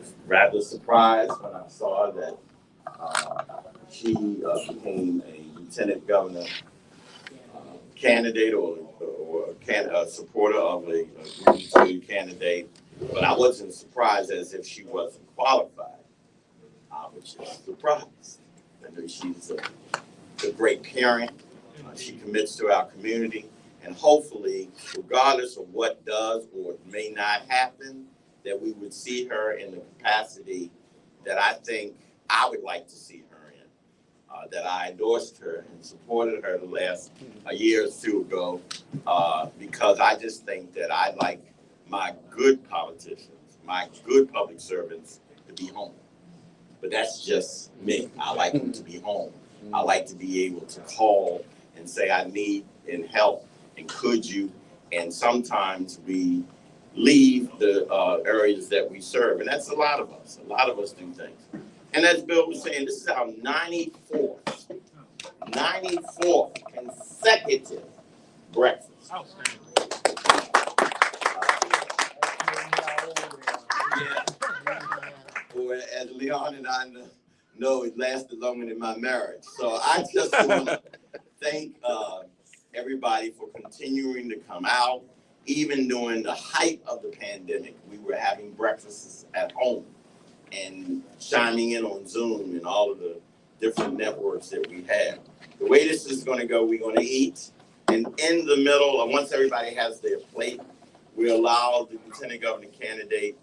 was rather surprised when I saw that she became a lieutenant governor candidate or a supporter of a Green Party candidate, but I wasn't surprised as if she wasn't qualified. I was just surprised. I know she's a great parent. She commits to our community, and hopefully, regardless of what does or may not happen, that we would see her in the capacity that I think I would like to see her in. That I endorsed her and supported her the last a year or two ago, because I just think that I like my good politicians, my good public servants to be home. But that's just me. I like them to be home. I like to be able to call and say I need and help and could you. And sometimes we leave the areas that we serve, and that's a lot of us. A lot of us do things. And as Bill was saying, this is our 94th consecutive breakfast. Or as Leon and I know, it lasted longer than my marriage. So I just want to thank everybody for continuing to come out. Even during the height of the pandemic, we were having breakfasts at home and chiming in on Zoom and all of the different networks that we have. The way this is going to go, we're going to eat, and in the middle, once everybody has their plate, we allow the Lieutenant Governor candidate,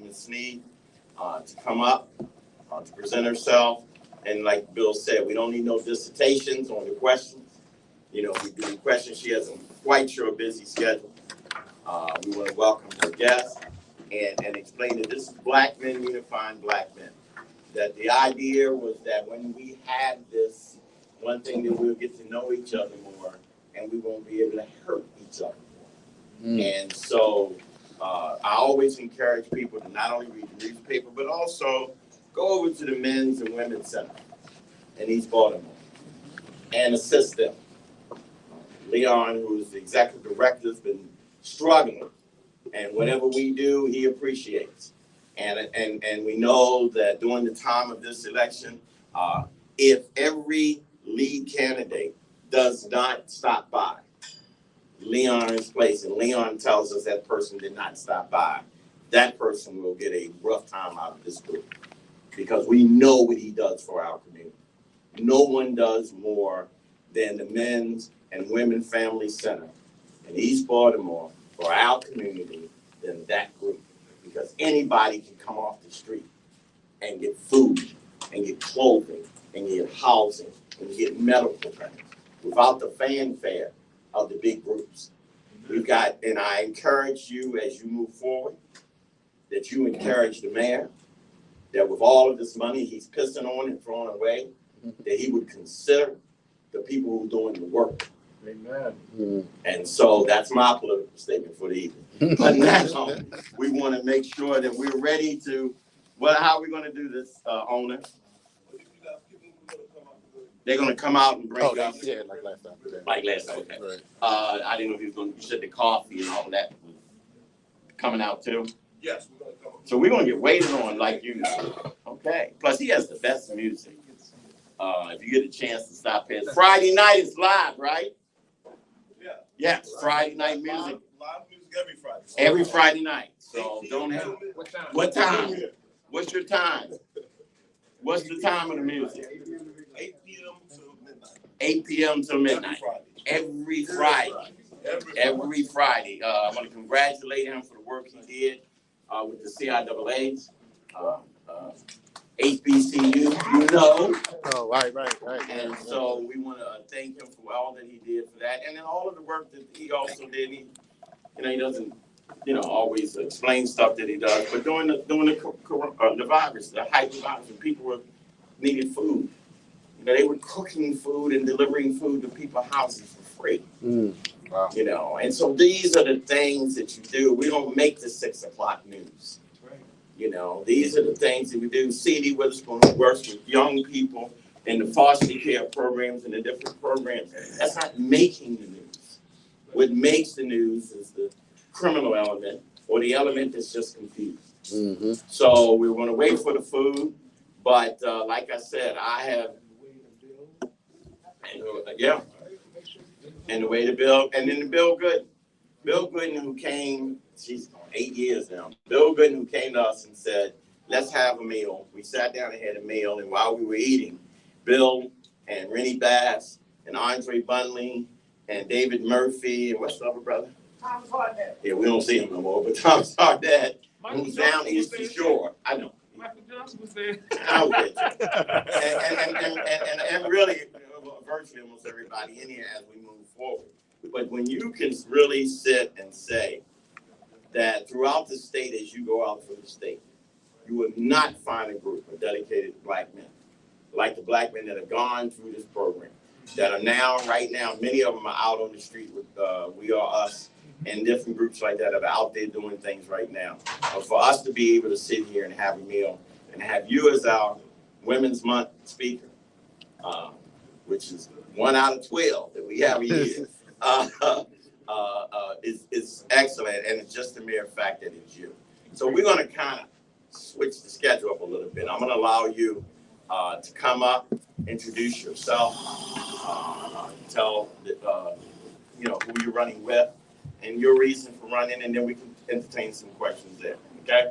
Ms. Sneed, to come up, to present herself. And like Bill said, we don't need no dissertations on the questions. You know, we do the questions. She has quite sure busy schedule. We want to welcome her guests and explain that this is Black men unifying Black men. That the idea was that when we had this, one thing that we'll get to know each other more, and we won't be able to hurt each other more. And so I always encourage people to not only read the newspaper, but also go over to the Men's and Women's Center in East Baltimore and assist them. Leon, who's the executive director, has been struggling, and whatever we do, he appreciates. And we know that during the time of this election, if every lead candidate does not stop by Leon's place, and Leon tells us that person did not stop by, that person will get a rough time out of this group, because we know what he does for our community. No one does more than the Men's and Women Family Center in East Baltimore for our community than that group, because anybody can come off the street and get food and get clothing and get housing and get medical things without the fanfare of the big groups. We've got, and I encourage you as you move forward, that you encourage the mayor, that with all of this money he's pissing on and throwing away, that he would consider the people who are doing the work. Amen. And so that's my political statement for the evening. But now we want to make sure that we're ready to, well, how are we going to do this, owner? They're going to come out and bring up. Yeah, like last time. Yeah. Like last time, okay. Right. I didn't know if he was going to, you said the coffee and all that was coming out too? Yes, we're going to come up. So we're going to get waited on like usual. Okay. Plus he has the best music. If you get a chance to stop in. Friday night is live, right? Yeah. Yes, Friday night music. Live music every Friday. Every Friday night. So don't have. What time? What's your time? What's the time of the music? 8 p.m. to midnight. 8 p.m. till midnight. Every Friday. Every Friday. I want to congratulate him for the work he did with the CIAAs. HBCU, you know. Oh, right. And so we want to thank him for all that he did for that. And then all of the work that he also did. He doesn't, always explain stuff that he does. But during the virus, the height of the virus, when people needed food, they were cooking food and delivering food to people's houses for free. Wow. And so these are the things that you do. We don't make the 6 o'clock news. These are the things that we do. CD Witherspoon works with young people in the foster care programs and the different programs. That's not making the news. What makes the news is the criminal element or the element that's just confused. Mm-hmm. So we were going to wait for the food, but like I said, I have, yeah, and the way to Bill, and then the Bill Gooden who came, she's 8 years now. Bill Gooden who came to us and said, let's have a meal. We sat down and had a meal, and while we were eating, Bill and Rennie Bass and Andre Bunley and David Murphy and what's the other brother? Tom Sardet. Yeah, we don't see him no more, but Tom Sardet, who's down Eastern Shore. I know. Michael Johnson was there. I was there. And really, virtually almost everybody in here as we move forward. But when you can really sit and say that throughout the state, as you go out through the state, you will not find a group of dedicated black men, like the black men that have gone through this program, that are now, right now, many of them are out on the street with We Are Us and different groups like that are out there doing things right now. But for us to be able to sit here and have a meal and have you as our Women's Month speaker, which is 1 out of 12 that we have a year, is excellent, and it's just a mere fact that it's you. So we're going to kind of switch the schedule up a little bit. I'm going to allow you to come up, introduce yourself, tell who you're running with, and your reason for running, and then we can entertain some questions there. Okay,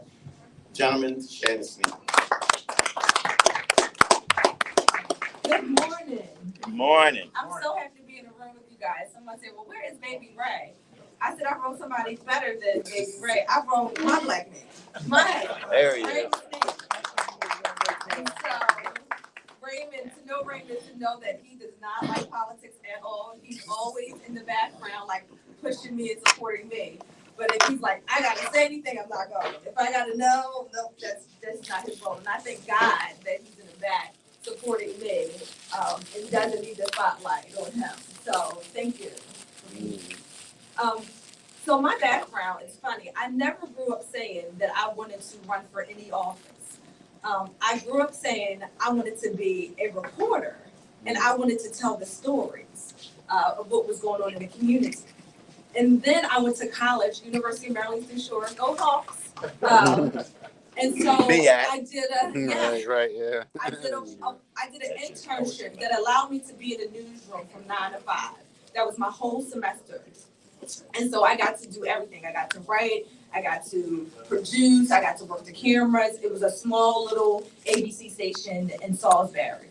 gentlemen, Shannon, Sneed. Good morning. Good morning. I'm so happy to be in the room with you guys. Someone said, well, where is Baby Ray? I said, I wrote somebody better than Baby Ray. I wrote my black man. There he is. And so, Raymond, to know that he does not like politics at all. He's always in the background, like pushing me and supporting me. But if he's like, I gotta say anything, I'm not going. If I gotta know, no, that's not his role. And I thank God that he's in the back supporting me, and doesn't need the spotlight on him. So thank you. So my background is funny. I never grew up saying that I wanted to run for any office. I grew up saying I wanted to be a reporter, and I wanted to tell the stories of what was going on in the community. And then I went to college, University of Maryland, Eastern Shore, go Hawks. And so I did I did an internship that allowed me to be in the newsroom from 9 to 5. That was my whole semester. And so I got to do everything. I got to write, I got to produce, I got to work the cameras. It was a small little ABC station in Salisbury.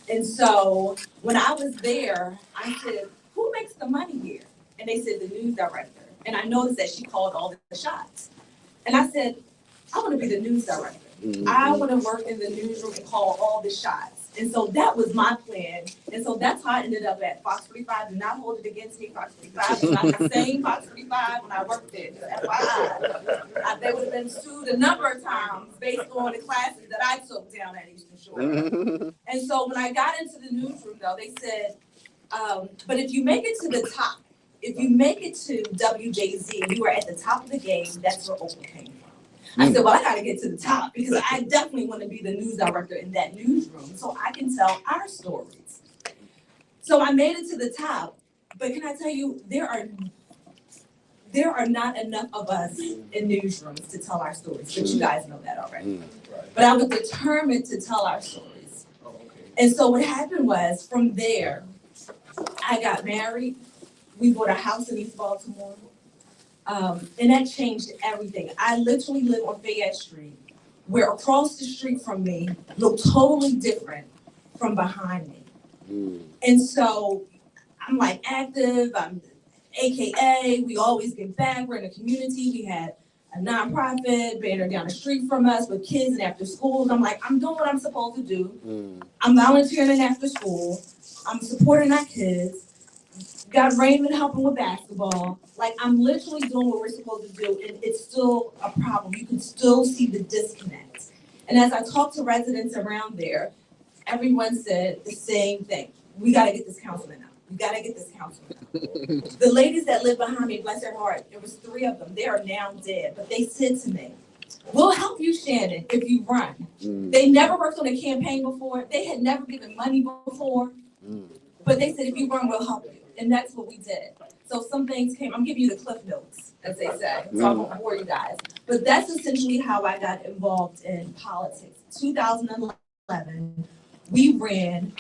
And so when I was there, I said, who makes the money here? And they said, the news director. And I noticed that she called all the shots. And I said, I want to be the news director. Mm-hmm. I want to work in the newsroom and call all the shots. And so that was my plan. And so that's how I ended up at Fox 45. Do not hold it against me. Fox 45 is not the same Fox 45 when I worked there. FYI. They would have been sued a number of times based on the classes that I took down at Eastern Shore. And so when I got into the newsroom, though, they said, but if you make it to the top, if you make it to WJZ, you are at the top of the game, that's where Oprah came from. I said, well, I got to get to the top because I definitely want to be the news director in that newsroom so I can tell our stories. So I made it to the top, but can I tell you, there are not enough of us in newsrooms to tell our stories, but you guys know that already. But I was determined to tell our stories. And so what happened was, from there, I got married. We bought a house in East Baltimore. And that changed everything. I literally live on Fayette Street, where across the street from me looked totally different from behind me. And so I'm like active, I'm AKA, we always give back, we're in a community. We had a nonprofit banner down the street from us with kids and after schools. I'm like, I'm doing what I'm supposed to do. I'm volunteering after school. I'm supporting our kids. Got Raymond helping with basketball. Like, I'm literally doing what we're supposed to do, and it's still a problem. You can still see the disconnect. And as I talked to residents around there, everyone said the same thing. We got to get this councilman out. We got to get this councilman out. The ladies that live behind me, bless their heart, there was 3 of them. They are now dead. But they said to me, we'll help you, Shannon, if you run. They never worked on a campaign before. They had never given money before. But they said, if you run, we'll help you. And that's what we did. So some things came, I'm giving you the cliff notes, as they say, so I won't bore you guys. But that's essentially how I got involved in politics. 2011, we ran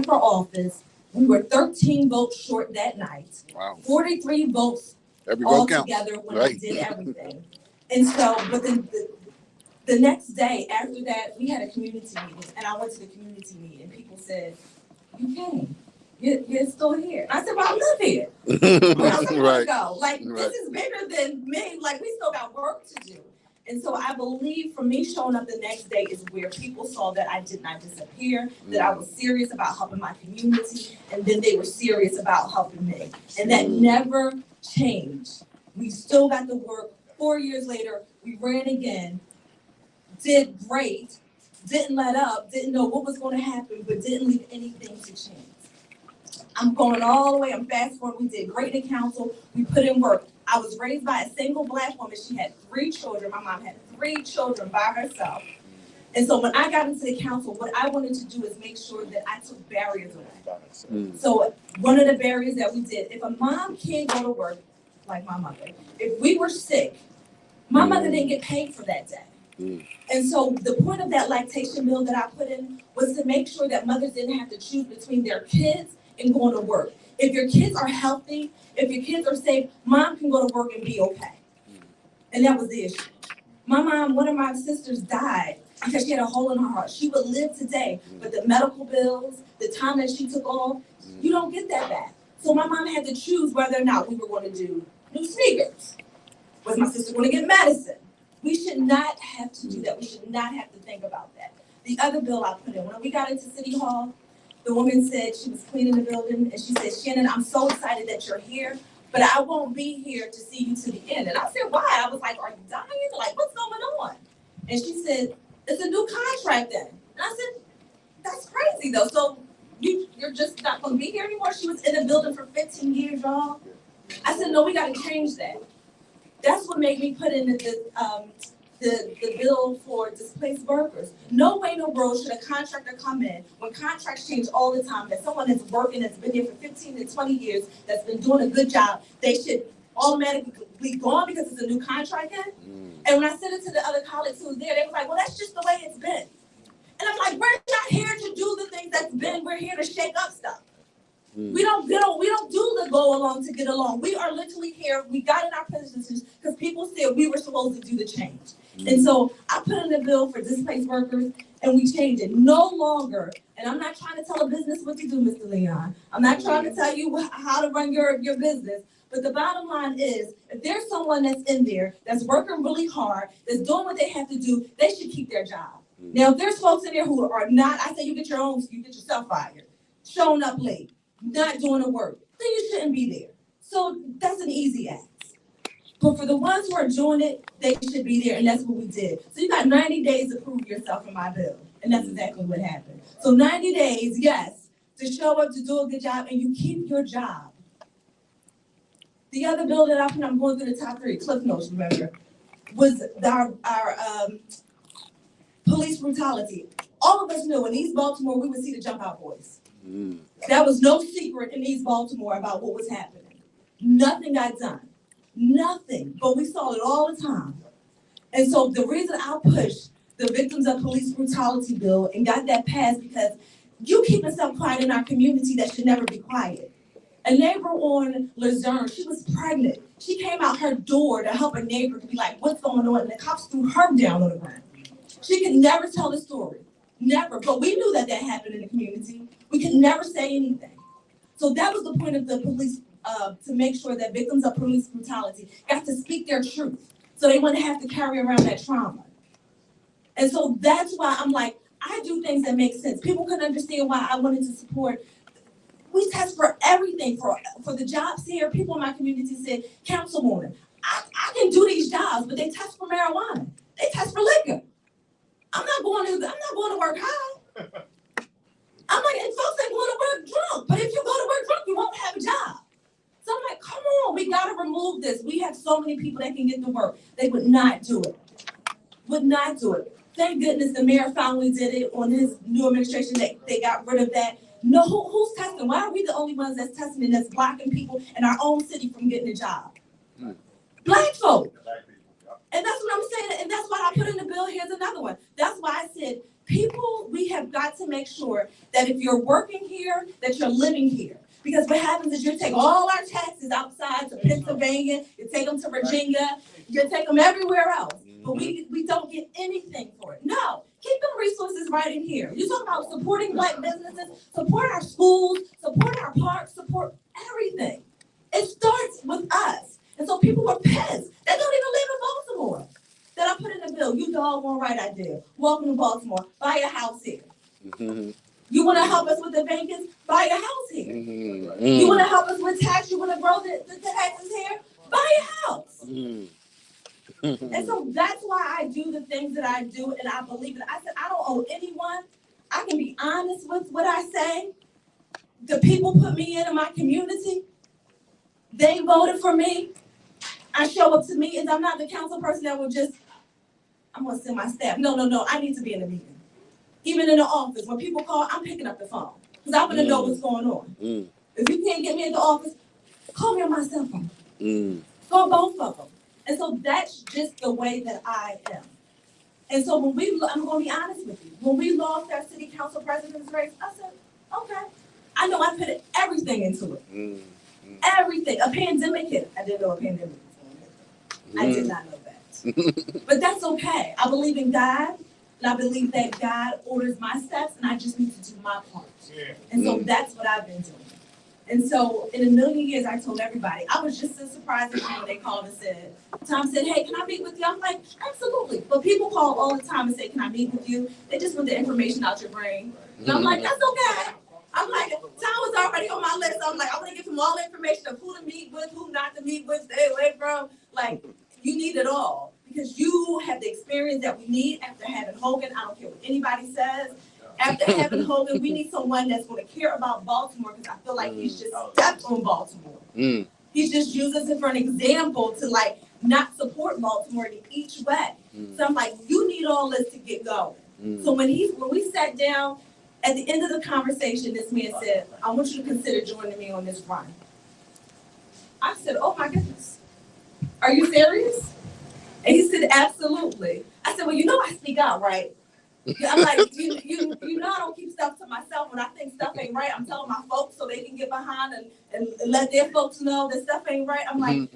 for office. We were 13 votes short that night. Wow. 43 votes all together when we did everything. And so, but the next day after that, we had a community meeting, and I went to the community meeting. People said, "You came. You're still here." I said, "Well, I live here. Where else am I gonna go? Like, this is bigger than me. Like, we still got work to do." And so I believe for me showing up the next day is where people saw that I did not disappear, that I was serious about helping my community, and then they were serious about helping me. And that never changed. We still got the work. 4 years later, we ran again, did great, didn't let up, didn't know what was going to happen, but didn't leave anything to change. I'm going all the way, I'm fast forward. We did great in council, we put in work. I was raised by a single Black woman. She had 3 children. My mom had 3 children by herself. And so when I got into the council, what I wanted to do is make sure that I took barriers away. So one of the barriers that we did, if a mom can't go to work, like my mother, if we were sick, my mother didn't get paid for that day. And so the point of that lactation bill that I put in was to make sure that mothers didn't have to choose between their kids and going to work. If your kids are healthy, if your kids are safe, mom can go to work and be okay. And that was the issue. My mom, one of my sisters died because she had a hole in her heart. She would live today, but the medical bills, the time that she took off, you don't get that back. So my mom had to choose whether or not we were going to do new sneakers. Was my sister going to get medicine? We should not have to do that. We should not have to think about that. The other bill I put in, when we got into City Hall, the woman said she was cleaning the building, and she said, "Shannon, I'm so excited that you're here, but I won't be here to see you to the end." And I said, "Why?" I was like, "Are you dying? Like, what's going on?" And she said, "It's a new contract then." And I said, "That's crazy though. So you're just not going to be here anymore?" She was in the building for 15 years, y'all. I said, "No, we got to change that." That's what made me put in the bill for displaced workers. No way in the world should a contractor come in, when contracts change all the time, that someone that's working, that's been here for 15 to 20 years, that's been doing a good job, they should automatically be gone because it's a new contract in. And when I said it to the other colleagues who was there, they were like, "Well, that's just the way it's been." And I'm like, we're not here to do the things that's been, we're here to shake up stuff. We don't do the go along to get along. We are literally here. We got in our positions because people said we were supposed to do the change. And so I put in a bill for displaced workers, and we changed it. No longer, and I'm not trying to tell a business what to do, Mr. Leon. I'm not trying to tell you how to run your business. But the bottom line is, if there's someone that's in there that's working really hard, that's doing what they have to do, they should keep their job. Now, if there's folks in there who are not, I say you get yourself fired, showing up late, not doing the work, then you shouldn't be there. So that's an easy ask. But for the ones who are doing it, they should be there, and that's what we did. So you got 90 days to prove yourself in my bill, and that's exactly what happened. So 90 days, yes, to show up, to do a good job, and you keep your job. The other bill that I put, I'm going through the top 3, Cliff Notes, remember, was our police brutality. All of us knew in East Baltimore, we would see the Jump Out Boys. That was no secret in East Baltimore about what was happening. Nothing got done. Nothing. But we saw it all the time. And so the reason I pushed the Victims of Police Brutality bill and got that passed, because you keep yourself quiet in our community that should never be quiet. A neighbor on Luzerne, she was pregnant. She came out her door to help a neighbor to be like, "What's going on?" And the cops threw her down on the ground. She could never tell the story. Never. But we knew that happened in the community. We could never say anything. So that was the point of the police, to make sure that victims of police brutality got to speak their truth. So they wouldn't have to carry around that trauma. And so that's why I'm like, I do things that make sense. People couldn't understand why I wanted to support. We test for everything, for the jobs here. People in my community said, "Councilwoman, I can do these jobs, but they test for marijuana. They test for liquor. I'm not going to work high." I'm like, and folks ain't going to work drunk. But if you go to work drunk, you won't have a job. So I'm like, come on, we got to remove this. We have so many people that can get to work. They would not do it. Would not do it. Thank goodness the mayor finally did it on his new administration. They got rid of that. No, who's testing? Why are we the only ones that's testing and that's blocking people in our own city from getting a job? Black folk. And that's what I'm saying, and that's why I put in the bill. Here's another one. That's why I said, people, we have got to make sure that if you're working here, that you're living here. Because what happens is you take all our taxes outside to Pennsylvania, you take them to Virginia, you take them everywhere else. But we don't get anything for it. No, keep them resources right in here. You talk about supporting Black businesses, support our schools, support our parks, support everything. It starts with us. And so people were pissed. They don't even live in Baltimore. That I put in the bill. You doggone right I did. Welcome to Baltimore. Buy a house here. You want to help us with the vacancies? Buy a house here. You want to help us with tax? You want to grow the taxes here? Buy a house. And so that's why I do the things that I do, and I believe it. I said, I don't owe anyone. I can be honest with what I say. The people put me in my community. They voted for me. I show up to meetings. I'm not the council person that will just, I'm going to send my staff. No. I need to be in the meeting. Even in the office, when people call, I'm picking up the phone. Because I want to know what's going on. If you can't get me in the office, call me on my cell phone. Call both of them. And so that's just the way that I am. And so I'm going to be honest with you. When we lost our city council president's race, I said, okay. I know I put everything into it. Everything. A pandemic hit. I didn't know a pandemic was going to hit. I did not know that. But that's okay. I believe in God, and I believe that God orders my steps, and I just need to do my part. And so that's what I've been doing. And so in a million years, I told everybody, I was just as surprised as when they called and said, Tom said, hey, can I meet with you? I'm like, absolutely. But people call all the time and say, can I meet with you? They just want the information out your brain. And I'm like, that's okay. I'm like, Tom was already on my list. I'm like, I want to give him all the information of who to meet with, who not to meet with, stay away from. Like, you need it all. Because you have the experience that we need after having Hogan. I don't care what anybody says. After having Hogan, we need someone that's going to care about Baltimore, because I feel like he's just stepped on Baltimore. He's just uses it for an example to like not support Baltimore in each way. So I'm like, you need all this to get going. So when we sat down, at the end of the conversation, this man said, I want you to consider joining me on this run. I said, oh my goodness, are you serious? And he said, absolutely. I said, well, you know I speak out, right? I'm like, you know I don't keep stuff to myself. When I think stuff ain't right, I'm telling my folks so they can get behind and let their folks know that stuff ain't right. I'm like,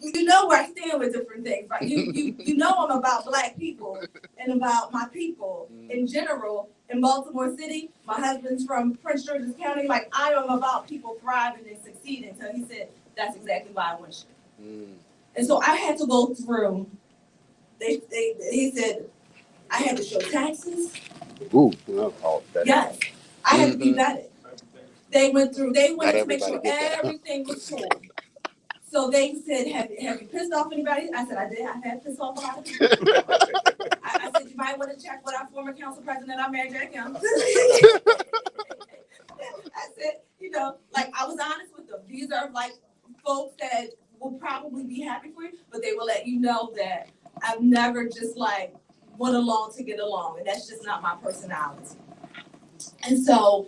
you know where I stand with different things, right? You know I'm about Black people and about my people in general in Baltimore City. My husband's from Prince George's County. Like, I am about people thriving and succeeding. So he said, that's exactly why I want you. And so I had to go through, he said, I had to show taxes. Yes, I had to be vetted. They wanted to make sure everything was cool. So they said, have you pissed off anybody? I said, I did. I had pissed off a lot of people. I said, you might want to check with our former council president, our Mayor Jack Young. I said, like, I was honest with them. These are like folks that will probably be happy for you, but they will let you know that I've never just like went along to get along, and that's just not my personality. And so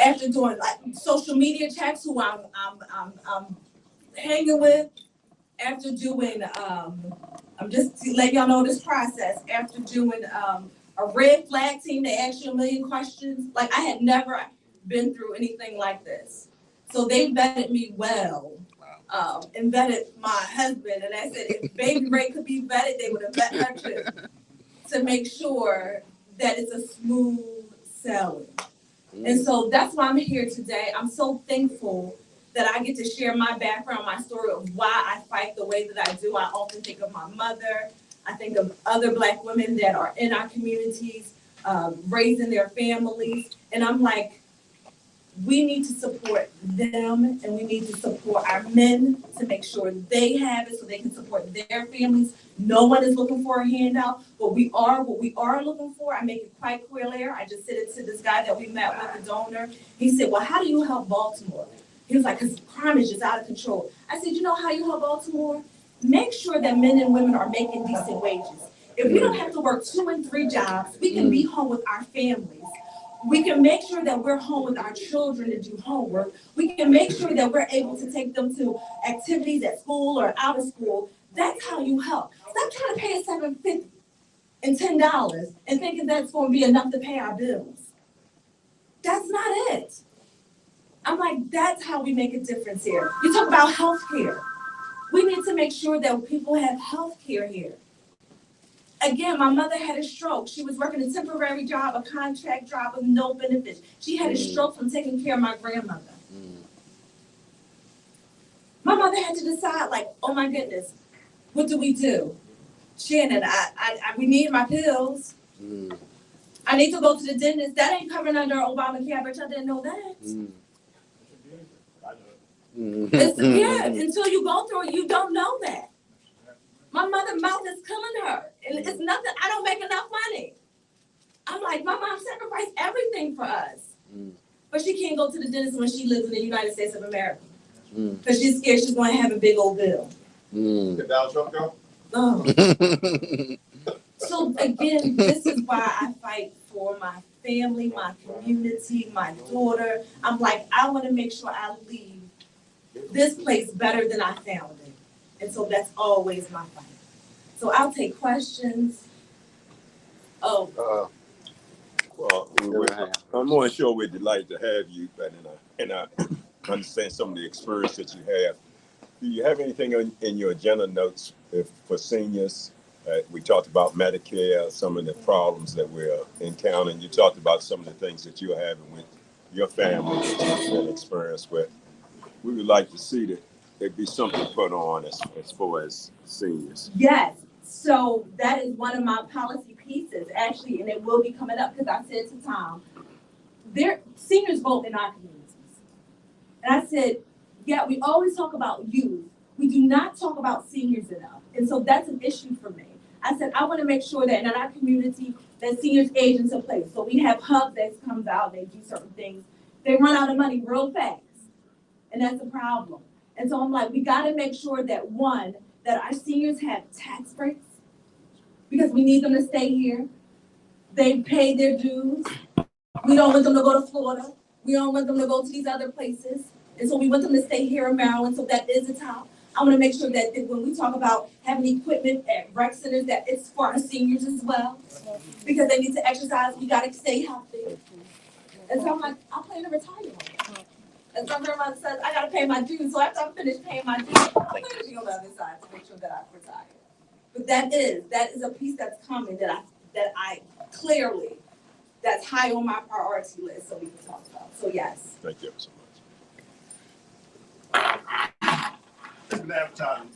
after doing like social media checks, who I'm hanging with, after doing I'm just to let y'all know this process, after doing a red flag team, they asked you a million questions. Like, I had never been through anything like this. So they vetted me well. And vetted my husband, and I said if Baby Ray could be vetted, they would have vetted her too, to make sure that it's a smooth sailing. And so that's why I'm here today. I'm so thankful that I get to share my background, my story of why I fight the way that I do. I often think of my mother. I think of other Black women that are in our communities, raising their families, and I'm like, we need to support them, and we need to support our men to make sure they have it so they can support their families. No one is looking for a handout, but what we are looking for, I make it quite clear. I just said it to this guy that we met with, the donor. He said, well, how do you help Baltimore? He was like, because crime is just out of control. I said, you know how you help Baltimore? Make sure that men and women are making decent wages. If we don't have to work 2 and 3 jobs, we can be home with our families. We can make sure that we're home with our children to do homework. We can make sure that we're able to take them to activities at school or out of school. That's how you help. Stop trying to pay us $7.50 and $10 and thinking that's going to be enough to pay our bills. That's not it. I'm like, that's how we make a difference here. You talk about health care. We need to make sure that people have health care here. Again, my mother had a stroke. She was working a temporary job, a contract job with no benefits. She had a stroke from taking care of my grandmother. My mother had to decide, like, oh my goodness, what do we do? Shannon, we need my pills. I need to go to the dentist. That ain't covered under Obamacare, but y'all didn't know that. Yeah, until you go through it, you don't know that. My mother's mouth is killing her. And it's nothing, I don't make enough money. I'm like, my mom sacrificed everything for us. But she can't go to the dentist when she lives in the United States of America. Because she's scared she's going to have a big old bill. Did Donald Trump go? Oh. So again, this is why I fight for my family, my community, my daughter. I'm like, I want to make sure I leave this place better than I found it. And so that's always my fight. So I'll take questions. Well, I'm more sure we're delighted to have you, but and I understand some of the experience that you have. Do you have anything in your agenda notes for seniors? We talked about Medicare, some of the problems that we're encountering. You talked about some of the things that you're having with your family that you've been experienced with. We would like to see that there be something put on as far as seniors. Yes. So that is one of my policy pieces, actually, and it will be coming up because I said to Tom, seniors vote in our communities. And I said, yeah, we always talk about youth. We do not talk about seniors enough. And so that's an issue for me. I said, I want to make sure that in our community, that seniors agents are placed. So we have hubs that comes out, they do certain things. They run out of money real fast. And that's a problem. And so I'm like, we got to make sure that one, that our seniors have tax breaks because we need them to stay here. They pay their dues. We don't want them to go to Florida. We don't want them to go to these other places. And so we want them to stay here in Maryland. So that is a town. I want to make sure that when we talk about having equipment at rec centers, that it's for our seniors as well. Because they need to exercise. We got to stay healthy. And so I'm like, I plan to retire. And some grandmother says, I got to pay my dues. So after I'm finished paying my dues, I plan to be on the other side to make sure that I retire. But that is a piece that's coming that I clearly, that's high on my priority list so we can talk about. So yes. Thank you so Mr. Advertising.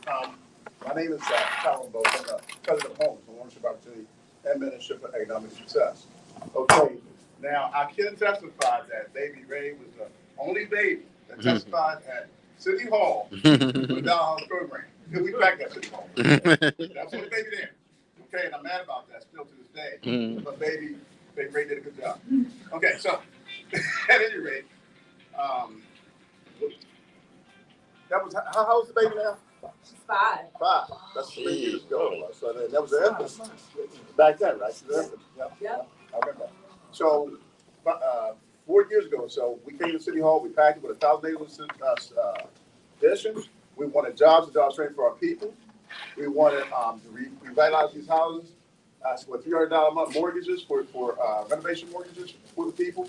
My name is Colin Bowe. I'm the president of Homes for Ownership Opportunity and Ministry for Economic Success. Okay, now I can testify that Baby Ray was the only baby that testified at City Hall for the Dollar House program. Because we back at City Hall. That's the only baby there. Okay, and I'm mad about that still to this day. But Baby Ray did a good job. Okay, so at any rate, that was how old is the baby now? She's 5. 5. That's 3 years ago. So that was the infant back then, right? She was an infant. Yep. I remember. So 4 years ago, so we came to City Hall. We packed it with 1,000 acres additions. We wanted jobs and jobs training for our people. We wanted to revitalize these houses with $300 a month mortgages for renovation mortgages for the people.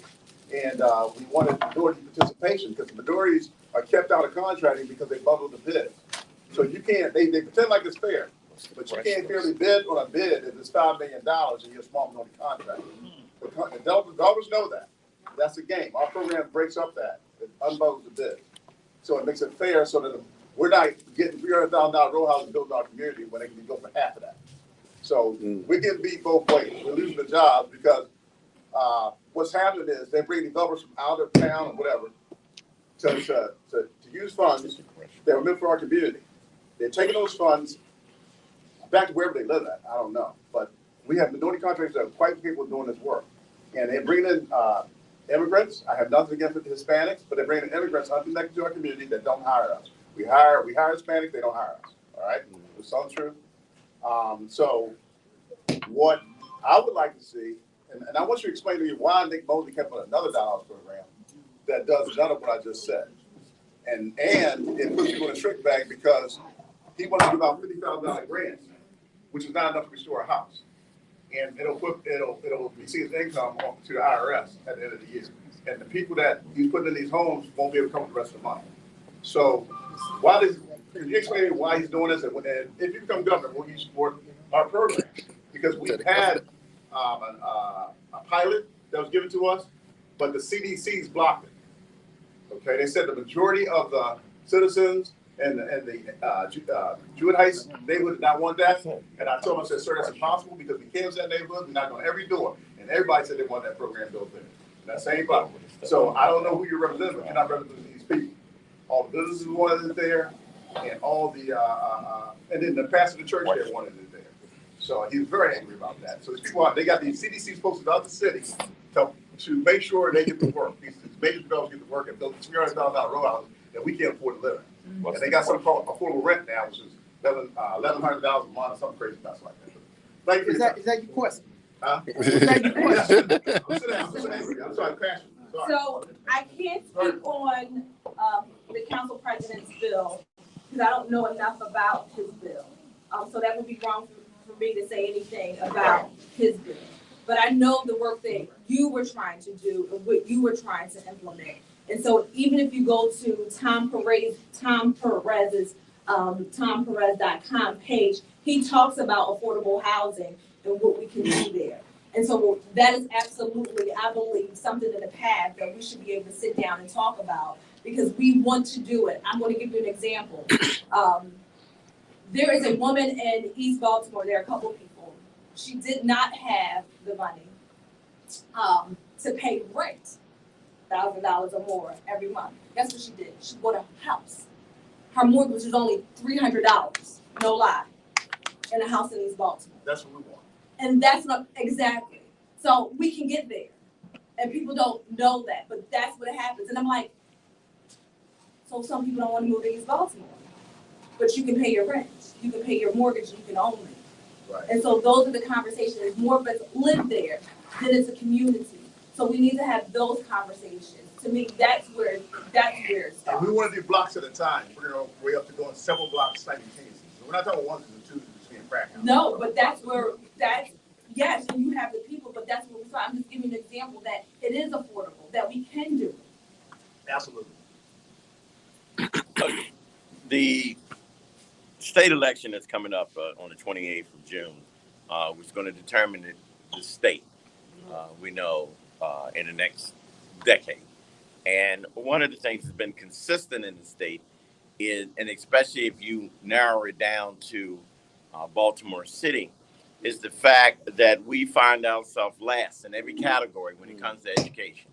And we wanted minority participation because the minorities are kept out of contracting because they bubble the bid. So you can't, they pretend like it's fair, but you can't fairly bid on a bid if it's $5 million and you're a small minority contractor. The developers know that. That's the game. Our program breaks up that. It unbundles the bid. So it makes it fair so that we're not getting $300,000 row houses built in our community when they can be built for half of that. So we get beat both ways. We're losing the jobs because what's happening is they bring developers from out of town or whatever to use funds that were meant for our community. They're taking those funds back to wherever they live at. I don't know. But we have minority contractors that are quite capable of doing this work. And they're bringing in immigrants. I have nothing against the Hispanics, but they're bringing in immigrants unconnected to our community that don't hire us. We hire Hispanics, they don't hire us. All right? It's so true. So what I would like to see And I want you to explain to me why Nick Mosley kept on another dialogue program that does none of what I just said. And it puts you in a trick bag because he wants to give out $50,000 grants, which is not enough to restore a house. And it'll see his income to the IRS at the end of the year. And the people that he's putting in these homes won't be able to come with the rest of the money. So can you explain to me why he's doing this? And if you become governor, will you support our program? Because we've had a pilot that was given to us, but the CDC's blocked it. Okay, they said the majority of the citizens and the Jewett Heights neighborhood did not want that. And I told them, I said, sir, that's impossible because we canvassed that neighborhood, we knocked on every door, and everybody said they want that program built in. And that same problem. So I don't know who you're representing, but you're not representing these people. All the businesses wanted it there, and all the and then the pastor of the church there wanted it there. So he's very angry about that. So these people they got these CDCs posted out the city to make sure they get to work. These major developers get to work and build $300,000 row houses that we can't afford to live in. And they got something called affordable rent now, which is $1,100 a month or something crazy stuff like that. Thank you. Is that your question? Huh? Is that your question? I'm sorry, passion. Sorry. So I can't speak on the council president's bill because I don't know enough about his bill. So that would be wrong for me to say anything about his bill. But I know the work that you were trying to do and what you were trying to implement. And so even if you go to Tom Perez's TomPerez.com page, he talks about affordable housing and what we can do there. And so that is absolutely, I believe, something in the path that we should be able to sit down and talk about because we want to do it. I'm going to give you an example. There is a woman in East Baltimore, there are a couple of people. She did not have the money to pay rent, $1,000 or more every month. Guess what she did? She bought a house. Her mortgage was only $300, no lie, in a house in East Baltimore. That's what we want. And that's not exactly. So we can get there. And people don't know that, but that's what happens. And I'm like, so some people don't want to move to East Baltimore. But you can pay your rent, you can pay your mortgage, you can own it. Right. And so those are the conversations. More of us live there than it's a community. So we need to have those conversations. To me, that's where it starts. And we want to do blocks at a time. We're going to way up to going several blocks simultaneously. So we're not talking ones and twos just being crack out. No, but yes, and you have the people, but that's what we saw. I'm just giving an example that it is affordable, that we can do it. Absolutely. The state election that's coming up on the 28th of June was going to determine the state, we know, in the next decade. And one of the things that's been consistent in the state is, and especially if you narrow it down to Baltimore City, is the fact that we find ourselves last in every category when it comes to education.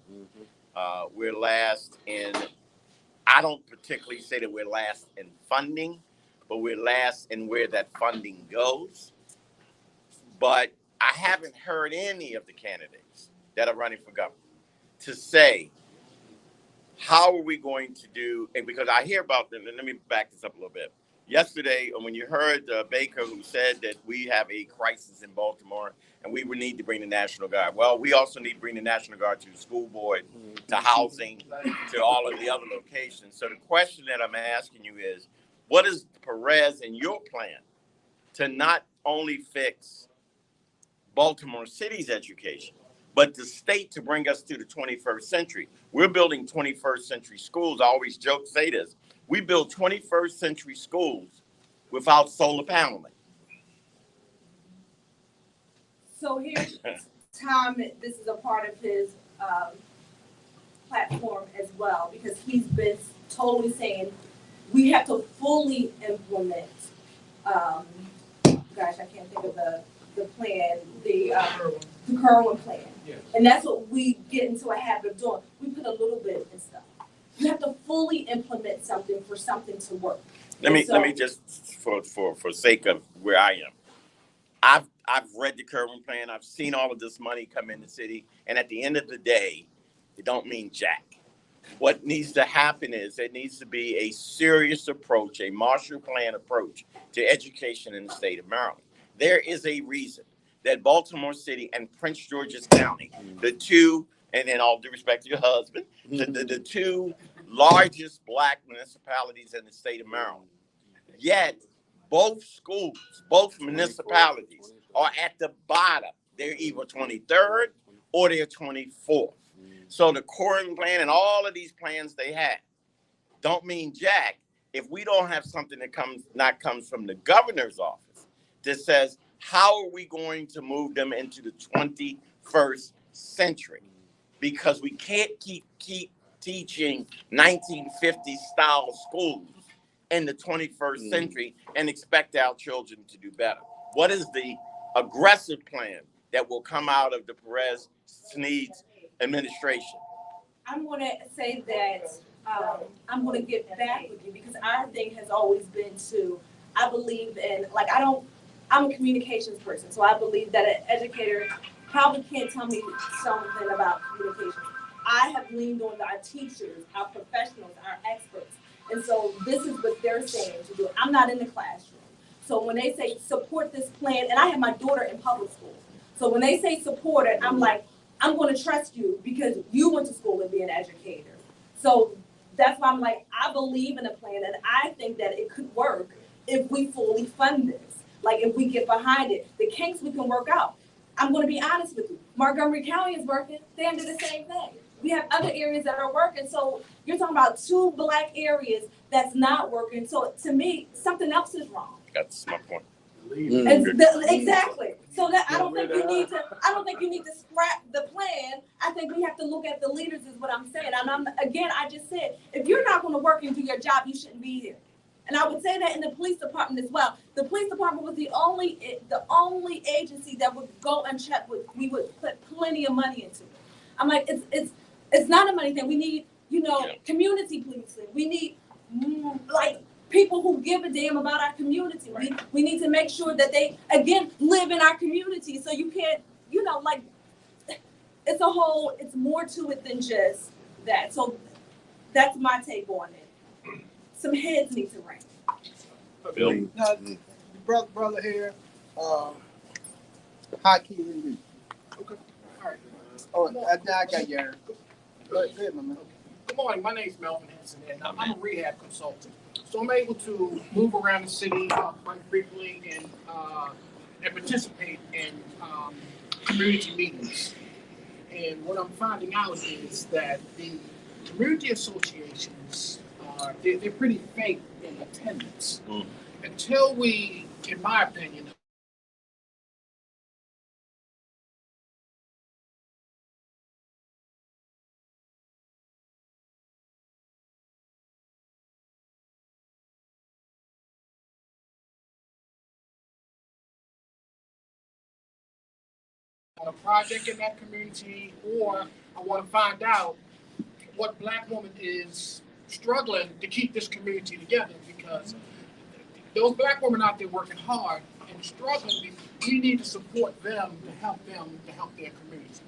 We're last in, I don't particularly say that we're last in funding, but we're last in where that funding goes. But I haven't heard any of the candidates that are running for governor to say, how are we going to do, and because I hear about them, and let me back this up a little bit. Yesterday, when you heard Baker, who said that we have a crisis in Baltimore and we would need to bring the National Guard. Well, we also need to bring the National Guard to the school board, to housing, to all of the other locations. So the question that I'm asking you is, what is Perez and your plan to not only fix Baltimore City's education, but the state to bring us to the 21st century? We're building 21st century schools. I always say this. We build 21st century schools without solar paneling. So here's Tom, this is a part of his platform as well, because he's been totally saying we have to fully implement, gosh, I can't think of the plan, the Kerwin plan. Yes. And that's what we get into a habit of doing. We put a little bit in stuff. You have to fully implement something for something to work. Let me just for sake of where I am. I've read the Kerwin plan. I've seen all of this money come in the city, and at the end of the day, it don't mean jack. What needs to happen is there needs to be a serious approach, a Marshall Plan approach to education in the state of Maryland. There is a reason that Baltimore City and Prince George's County, the two, and in all due respect to your husband, the two largest black municipalities in the state of Maryland. Yet, both schools, both municipalities are at the bottom. They're either 23rd or they're 24th. So the Corridor plan and all of these plans they have don't mean jack if we don't have something that comes from the governor's office that says, how are we going to move them into the 21st century? Because we can't keep teaching 1950s style schools in the 21st century and expect our children to do better. What is the aggressive plan that will come out of the Perez Sneed's administration? I'm going to say that I'm going to get back with you because our thing has always been to, I believe in, like, I'm a communications person, so I believe that an educator probably can't tell me something about communications. I have leaned on our teachers, our professionals, our experts. And so this is what they're saying to do. I'm not in the classroom. So when they say support this plan, and I have my daughter in public school. So when they say support it, I'm like, I'm going to trust you because you went to school and be an educator. So that's why I'm like, I believe in a plan and I think that it could work if we fully fund this. Like if we get behind it, the kinks we can work out. I'm going to be honest with you. Montgomery County is working. They do the same thing. We have other areas that are working. So you're talking about two black areas that's not working. So to me, something else is wrong. That's my point. Exactly. So that I don't think you need to scrap the plan. I think we have to look at the leaders is what I'm saying. And I just said, if you're not going to work and do your job, you shouldn't be here. And I would say that in the police department as well. The police department was the only agency that would go and check we would put plenty of money into it. I'm like, it's not a money thing. We need, community policing. We need people who give a damn about our community. Right. We need to make sure that they, again, live in our community. So you can't, it's more to it than just that. So that's my take on it. Some heads need to ring. Bill? Brother here, high key review. Okay. All right. Oh, now I got your. Go ahead, my man. Good morning. My name is Melvin Henson, and I'm a rehab consultant. So I'm able to move around the city quite frequently and participate in community meetings. And what I'm finding out is that the community associations they're pretty fake in attendance until we, in my opinion, on a project in that community, or I want to find out what black woman is struggling to keep this community together, because those black women out there working hard and struggling, we need to support them to help their community.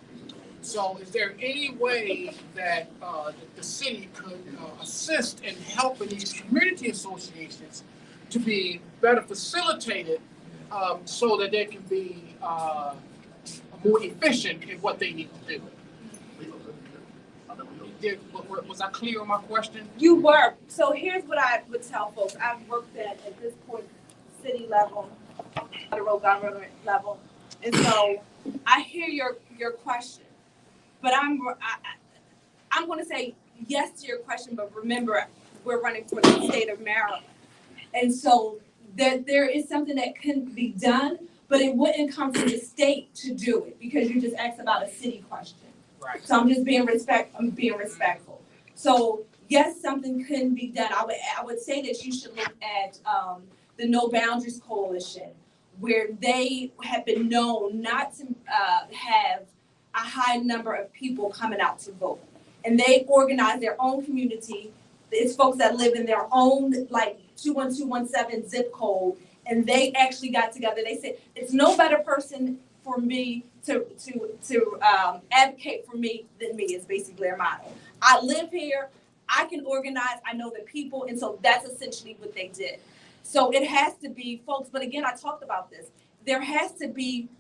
So is there any way that the city could assist in helping these community associations to be better facilitated so that they can be more efficient in what they need to do? Was I clear on my question? You were. So here's what I would tell folks. I've worked at this point, city level, federal government level. And so I hear your question, but I'm going to say yes to your question, but remember, we're running for the state of Maryland. And so there is something that can be done, but it wouldn't come from the state to do it because you just asked about a city question. Right. So I'm just being respectful. So yes, something can be done. I would say that you should look at the No Boundaries Coalition, where they have been known not to have a high number of people coming out to vote, and they organize their own community. It's folks that live in their own 21217 zip code, and they actually got together. They said it's no better person for me to advocate for me than me is basically their motto. I live here, I can organize, I know the people, and so that's essentially what they did. So it has to be folks, but again, I talked about this. There has to be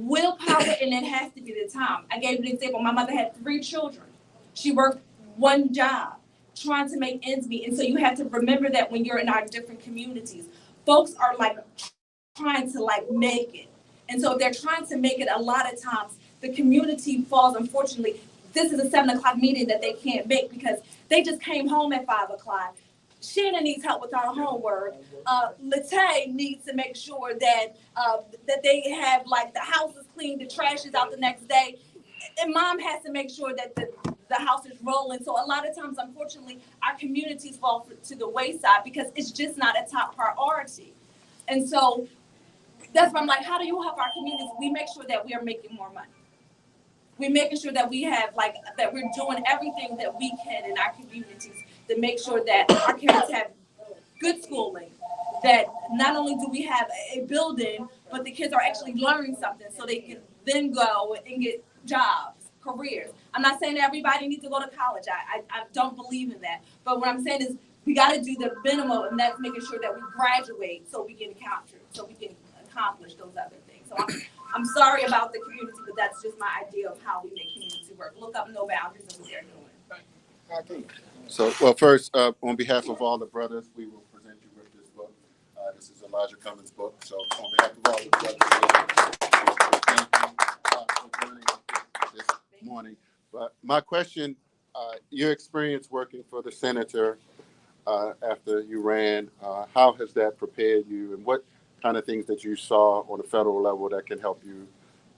willpower, and it has to be the time. I gave you an example. My mother had 3 children. She worked one job, trying to make ends meet. And so you have to remember that when you're in our different communities, folks are like trying to like make it. And so if they're trying to make it, a lot of times the community falls, unfortunately. This is a 7 o'clock meeting that they can't make because they just came home at 5 o'clock. Shannon needs help with our homework. Latae needs to make sure that that they have like the house is clean, the trash is out the next day. And mom has to make sure that the house is rolling. So a lot of times, unfortunately, our communities fall to the wayside because it's just not a top priority. And so that's why I'm like, how do you help our communities? We make sure that we are making more money. We're making sure that we have like that we're doing everything that we can in our communities to make sure that our kids have good schooling, that not only do we have a building, but the kids are actually learning something so they can then go and get jobs, careers. I'm not saying that everybody needs to go to college. I don't believe in that. But what I'm saying is we got to do the minimum, and that's making sure that we graduate so we can capture, so we can accomplish those other things. So I'm sorry about the community, but that's just my idea of how we make community work. Look up No Boundaries and what they're doing. So, well, first, on behalf of all the brothers, we will present you with this book. This is Elijah Cummings' book. So, on behalf of all the brothers, thank you for joining us this morning. But my question, your experience working for the senator after you ran, how has that prepared you, and what kind of things that you saw on the federal level that can help you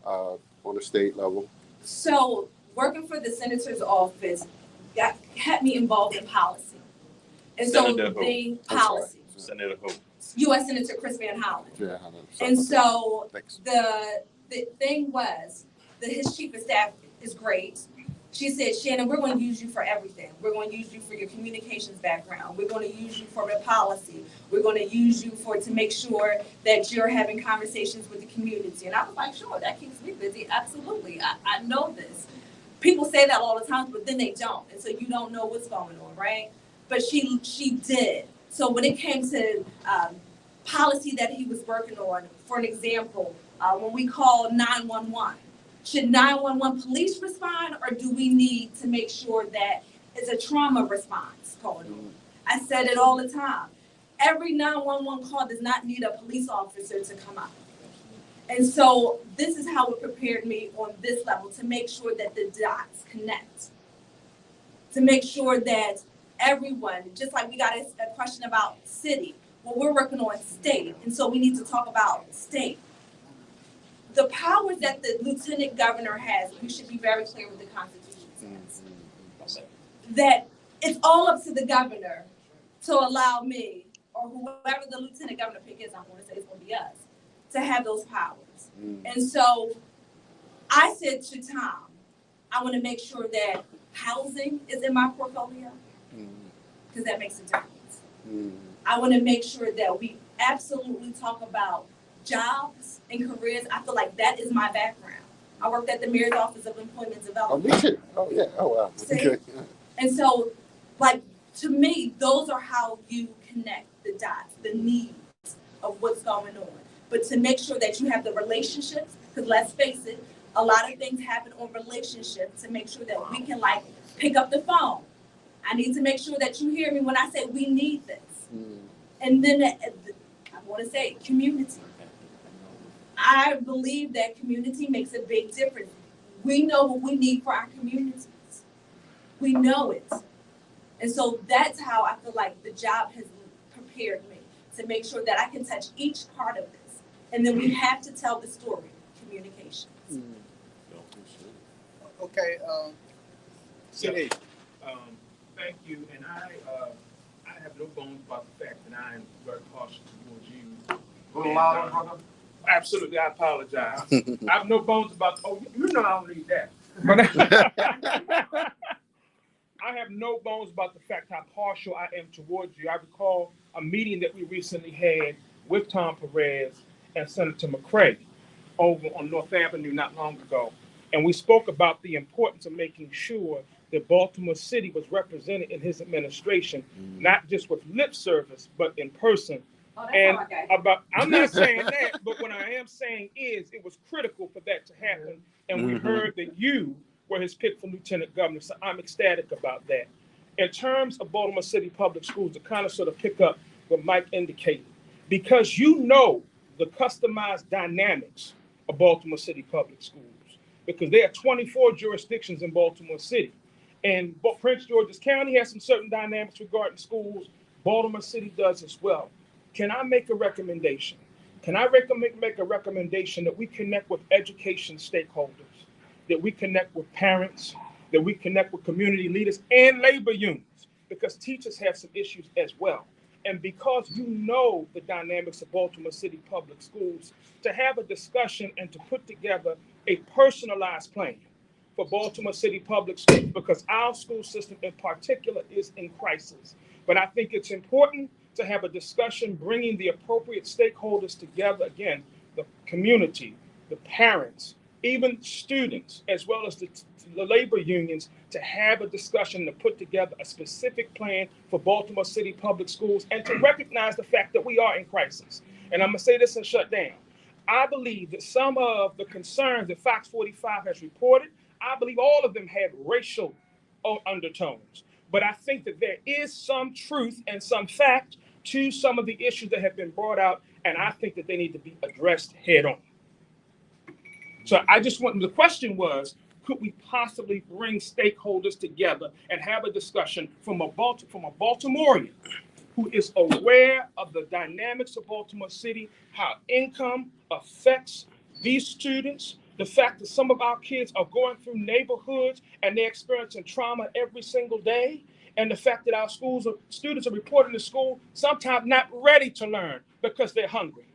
on the state level? So, working for the senator's office had me involved in policy. And Senator so, who? the policy. Senator who? U.S. Senator Chris Van Hollen. Yeah, And so thanks. the thing was that his chief of staff is great. She said, Shannon, we're going to use you for everything. We're going to use you for your communications background. We're going to use you for the policy. We're going to use you to make sure that you're having conversations with the community. And I was like, sure, that keeps me busy. Absolutely. I know this. People say that all the time, but then they don't. And so you don't know what's going on, right? But she did. So when it came to policy that he was working on, for an example, when we call 911, should 911 police respond, or do we need to make sure that it's a trauma response going on? I said it all the time. Every 911 call does not need a police officer to come out. And so this is how it prepared me on this level, to make sure that the dots connect, to make sure that everyone, just like we got a question about city, well, we're working on state, and so we need to talk about state. The powers that the lieutenant governor has, we should be very clear with the Constitution says, that it's all up to the governor to allow me, or whoever the lieutenant governor pick is, I'm going to say it's going to be us, to have those powers. And so I said to Tom, I want to make sure that housing is in my portfolio, because that makes a difference. I want to make sure that we absolutely talk about jobs and careers. I feel like that is my background. I worked at the Mayor's Office of Employment Development. Oh, me too. Oh, yeah. Oh, wow. Okay. And so, like, to me, those are how you connect the dots, the needs of what's going on. But to make sure that you have the relationships, because let's face it, a lot of things happen on relationships, to make sure that we can, like, pick up the phone. I need to make sure that you hear me when I say we need this. And then I want to say community. I believe that community makes a big difference. We know what we need for our communities. We know it. And so that's how I feel like the job has prepared me, to make sure that I can touch each part of this. And then we have to tell the story, communications. Okay, Sneed. Thank you, and I have no bones about the fact that I am very cautious towards you. A little louder, brother. Absolutely, I apologize. I have no bones about. Oh, you know I don't need that. But I have no bones about the fact how partial I am towards you. I recall a meeting that we recently had with Tom Perez and Senator McCray over on North Avenue not long ago, and we spoke about the importance of making sure that Baltimore City was represented in his administration, not just with lip service, but in person, Oh, that's And how I got here. I'm not saying that, but what I am saying is it was critical for that to happen. And we heard that you were his pick for lieutenant governor. So I'm ecstatic about that. In terms of Baltimore City Public Schools, to kind of sort of pick up what Mike indicated, because you know the customized dynamics of Baltimore City Public Schools, because there are 24 jurisdictions in Baltimore City. And Prince George's County has some certain dynamics regarding schools. Baltimore City does as well. Can I make a recommendation? Can I make a recommendation that we connect with education stakeholders, that we connect with parents, that we connect with community leaders and labor unions, because teachers have some issues as well. And because you know the dynamics of Baltimore City Public Schools, to have a discussion and to put together a personalized plan for Baltimore City Public Schools, because our school system in particular is in crisis. But I think it's important to have a discussion bringing the appropriate stakeholders together, again, the community, the parents, even students, as well as the labor unions, to have a discussion to put together a specific plan for Baltimore City Public Schools and to recognize the fact that we are in crisis. And I'm gonna say this and shut down. I believe that some of the concerns that Fox 45 has reported, I believe all of them had racial undertones. But I think that there is some truth and some fact to some of the issues that have been brought out, and I think that they need to be addressed head on. So the question was, could we possibly bring stakeholders together and have a discussion from a Baltimorean who is aware of the dynamics of Baltimore City, how income affects these students, the fact that some of our kids are going through neighborhoods and they're experiencing trauma every single day, and the fact that our students are reporting to school sometimes not ready to learn because they're hungry,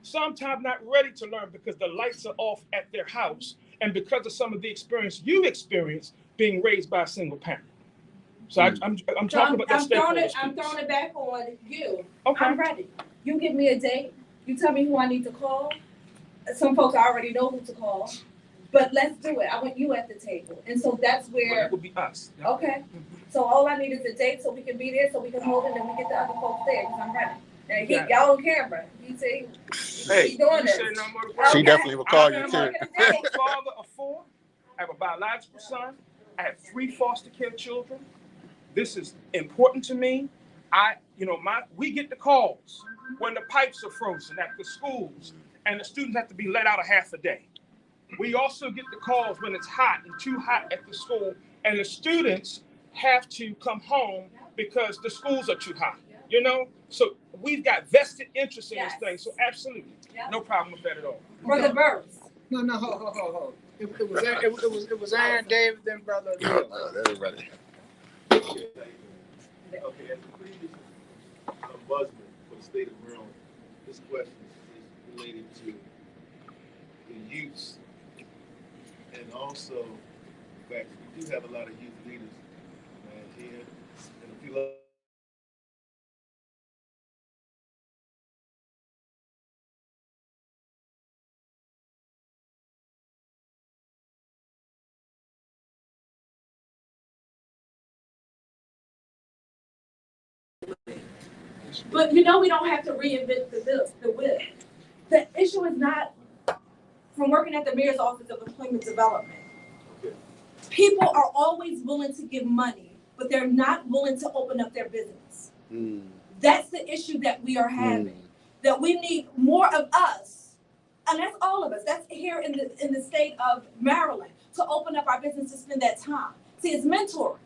sometimes not ready to learn because the lights are off at their house, and because of some of the experience you experienced being raised by a single parent. So I'm talking about that stakeholders. I'm throwing it back on you. Okay. I'm ready. You give me a date. You tell me who I need to call. Some folks already know who to call, but let's do it. I want you at the table, and so that's where. Well, that would be us. Okay. So all I need is a date so we can be there, so we can hold it, and we get the other folks there because I'm ready. Now y'all on camera. You see, Hey, doing this. She definitely will call you too. I'm a father of 4. I have a biological son. I have 3 foster care children. This is important to me. We get the calls when the pipes are frozen at the schools and the students have to be let out a half a day. We also get the calls when it's hot and too hot at the school and the students have to come home because the schools are too hot, So we've got vested interest in this thing. So absolutely, no problem with that at all. Brother Burris. No, hold. It was Aaron, David, then Brother. Everybody. Okay, as the previous ombudsman for the state of Maryland, this question is related to the youth and also the fact that we do have a lot of youth leaders here and a few other. But we don't have to reinvent the wheel. The issue is not from working at the mayor's office of employment development. Okay. People are always willing to give money, but they're not willing to open up their business. That's the issue that we are having. That we need more of us, and that's all of us. That's here in the state of Maryland, to open up our business, to spend that time. See, it's mentoring.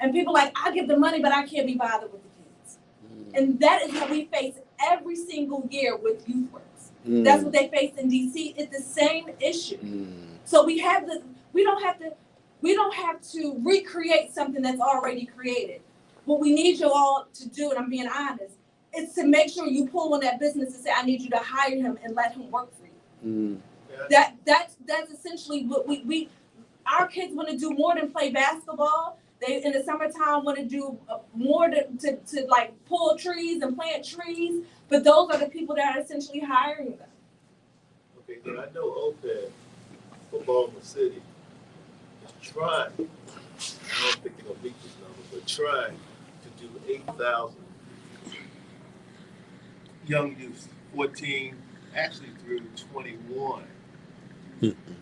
And people I give the money, but I can't be bothered with the kids. And that is what we face every single year with Youth Works. That's what they face in DC. It's the same issue. So we don't have to recreate something that's already created. What we need you all to do, and I'm being honest, is to make sure you pull on that business and say, I need you to hire him and let him work for you. That's essentially what our kids want to do more than play basketball. They in the summertime want to do more to pull trees and plant trees, but those are the people that are essentially hiring them. Okay, then I know OPEB for Baltimore City is trying, I don't think they're gonna beat this number, but trying to do 8,000 young youth, 14, actually through 21,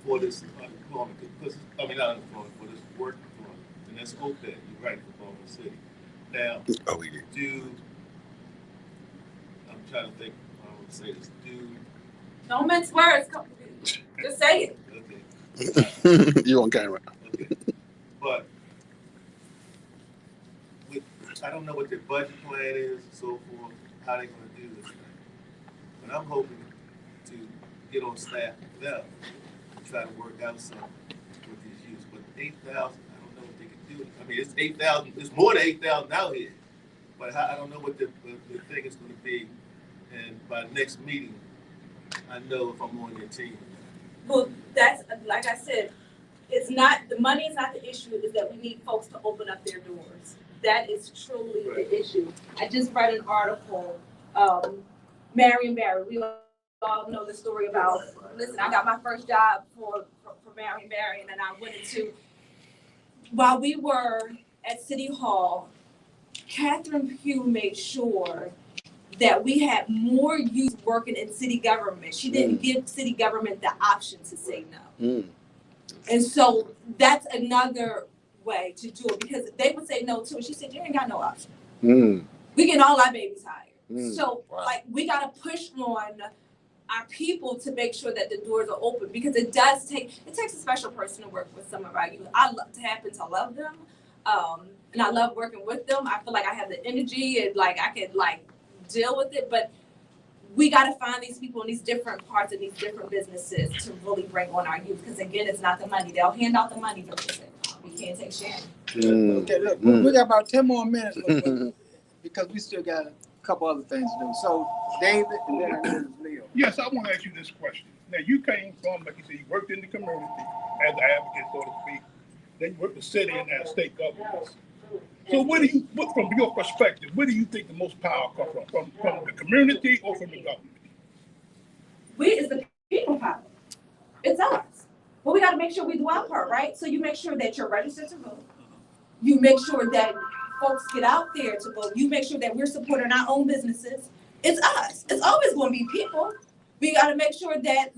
for this unemployment. Not unemployment, for this work employment. And that's OPED, you're right, for Baltimore City. Now, Oh, we did. I'm trying to think how I would say this. Don't mince words. Just say it. Okay. You on camera? Okay. But I don't know what their budget plan is and so forth, how they're going to do this thing. But I'm hoping to get on staff with them and try to work out something with these youths. But 8,000, I don't know what they can do. I mean, it's 8,000. It's more than 8,000 out here. But I don't know what the thing is going to be. And by the next meeting, I know if I'm on their team. Well, that's, like I said, it's not, the money is not the issue, is that we need folks to open up their doors. That is truly the issue. I just read an article, Marion Barry, we all know the story about, listen, I got my first job for Marion Barry, and then I went into, while we were at City Hall, Catherine Pugh made sure that we had more youth working in city government. She didn't give city government the option to say no. And so that's another way to do it, because they would say no to it. She said, you ain't got no option. We get all our babies hired. So like, we gotta push on our people to make sure that the doors are open, because it takes a special person to work with some of our youth. I happen to love them. And I love working with them. I feel like I have the energy and like I could like deal with it, but we got to find these people in these different parts of these different businesses to really bring on our youth, because again, it's not the money. They'll hand out the money, but we can't take Shannon. Okay, look, we got about 10 more minutes because we still got a couple other things to do. So, David, and then I know Leo. Yes, I want to ask you this question. Now, you came from, like you said, you worked in the community as an advocate, so to speak. Then you worked the city and as state governments. So from your perspective, where do you think the most power comes from? From the community or from the government? We is the people power. It's us. But we got to make sure we do our part, right? So you make sure that you're registered to vote. You make sure that folks get out there to vote. You make sure that we're supporting our own businesses. It's us. It's always going to be people. We got to make sure that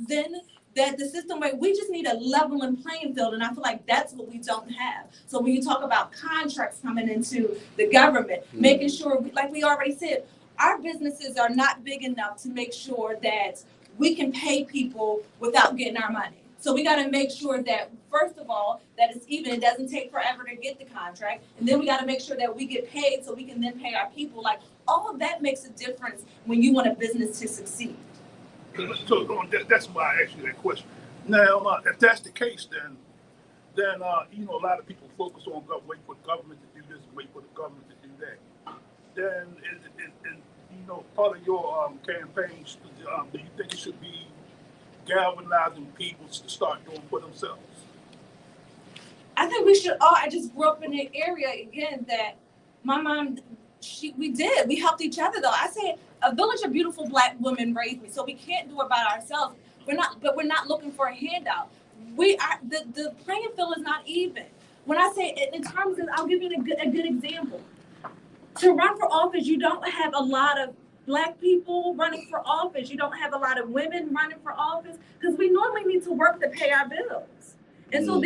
that the system, we just need a leveling playing field, and I feel like that's what we don't have. So when you talk about contracts coming into the government, making sure, like we already said, our businesses are not big enough to make sure that we can pay people without getting our money. So we got to make sure that, first of all, that it's even, it doesn't take forever to get the contract, and then we got to make sure that we get paid so we can then pay our people. Like, all of that makes a difference when you want a business to succeed. So that's why I asked you that question. Now, if that's the case, then a lot of people focus on wait for the government to do this, wait for the government to do that. Then, part of your campaigns, do you think it should be galvanizing people to start doing for themselves? I think we should all. I just grew up in an area again that my mom. We helped each other though. I said a village of beautiful Black women raised me, so we can't do it by ourselves. We're not looking for a handout. The playing field is not even. When I say in terms of, I'll give you a good example. To run for office, you don't have a lot of Black people running for office. You don't have a lot of women running for office, because we normally need to work to pay our bills. And so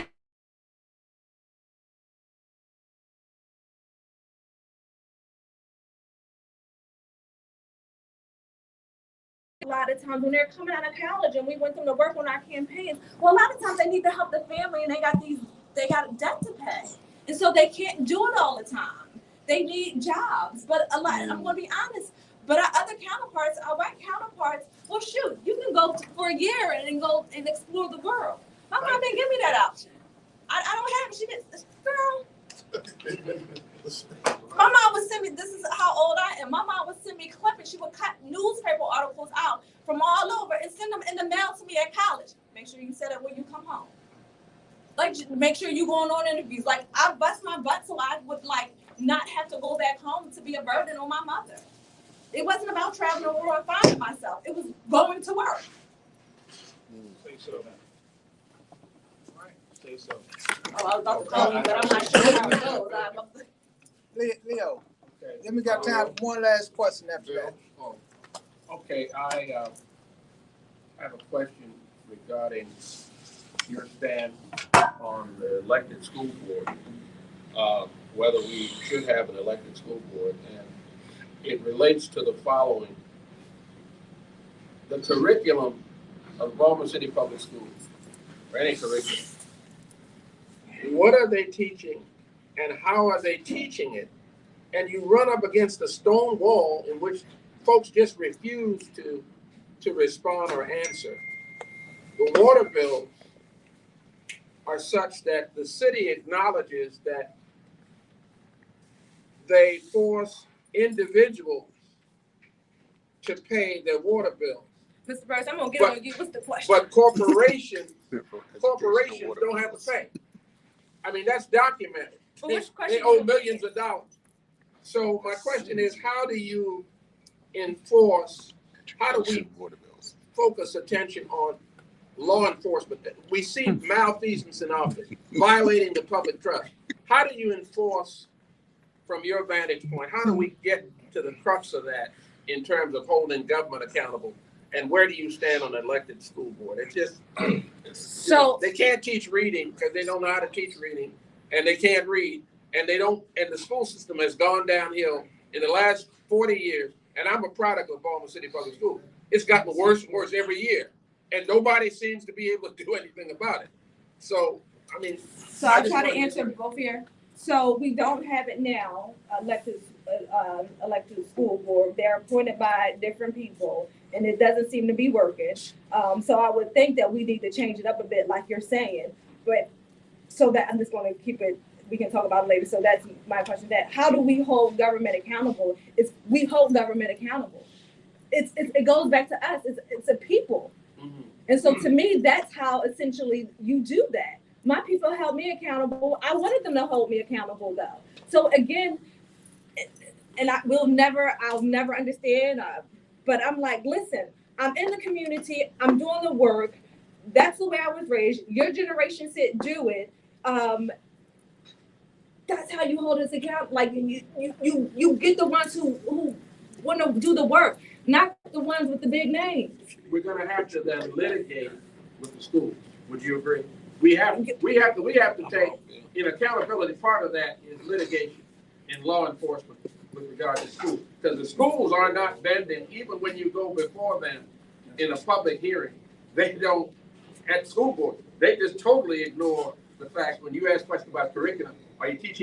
a lot of times when they're coming out of college and we want them to work on our campaigns, well, a lot of times they need to help the family, and they got debt to pay. And so they can't do it all the time. They need jobs. But a lot, I'm going to be honest, but our other counterparts, our white counterparts, well, shoot, you can go for a year and go and explore the world. My mom didn't give me that option. I don't have it. She didn't, girl. My mom would send me, this is how old I am. My mom would send me clippings. She would cut newspaper articles out from all over and send them in the mail to me at college. Make sure you set it when you come home. Like, make sure you going on interviews. Like, I bust my butt so I would not have to go back home to be a burden on my mother. It wasn't about traveling the world and finding myself. It was going to work. Say so. Right. Say so. Oh, I was about to call you, but I'm not sure how it goes. Leo, then we got time for one last question after that. Okay, I have a question regarding your stand on the elected school board, whether we should have an elected school board, and it relates to the following. The curriculum of Baltimore City Public Schools, or any curriculum, what are they teaching and how are they teaching it? And you run up against a stone wall in which folks just refuse to respond or answer. The water bills are such that the city acknowledges that they force individuals to pay their water bill. Mr. Burris, I'm gonna get on you. What's the question? But corporations don't have to pay. I mean, that's documented. Well, which question They owe you- millions of dollars. So my question is, how do you enforce, how do we focus attention on law enforcement? We see malfeasance in office, violating the public trust. How do you enforce, from your vantage point, how do we get to the crux of that in terms of holding government accountable? And where do you stand on the elected school board? It's just, So they can't teach reading because they don't know how to teach reading, and they can't read, and they don't, and the school system has gone downhill in the last 40 years, and I'm a product of Baltimore City Public Schools. It's gotten worse and worse every year, and nobody seems to be able to do anything about it. So, I mean. So I'll try to answer both here. So we don't have it now, elected school board. They're appointed by different people, and it doesn't seem to be working. So I would think that we need to change it up a bit, like you're saying. But so that I'm just going to keep it. We can talk about it later. So that's my question. That how do we hold government accountable? We hold government accountable. It goes back to us. It's a people. Mhm. And so to me, that's how essentially you do that. My people held me accountable. I wanted them to hold me accountable though. So again, and I'll never understand, but I'm like, listen, I'm in the community, I'm doing the work. That's the way I was raised. Your generation said do it. That's how you hold us accountable. Like you get the ones who want to do the work, not the ones with the big names. We're gonna have to then litigate with the schools. Would you agree? We have to take, in accountability, part of that is litigation in law enforcement with regard to schools. Because the schools are not bending, even when you go before them in a public hearing. They don't, at school board, they just totally ignore the fact when you ask questions about curriculum, are you teaching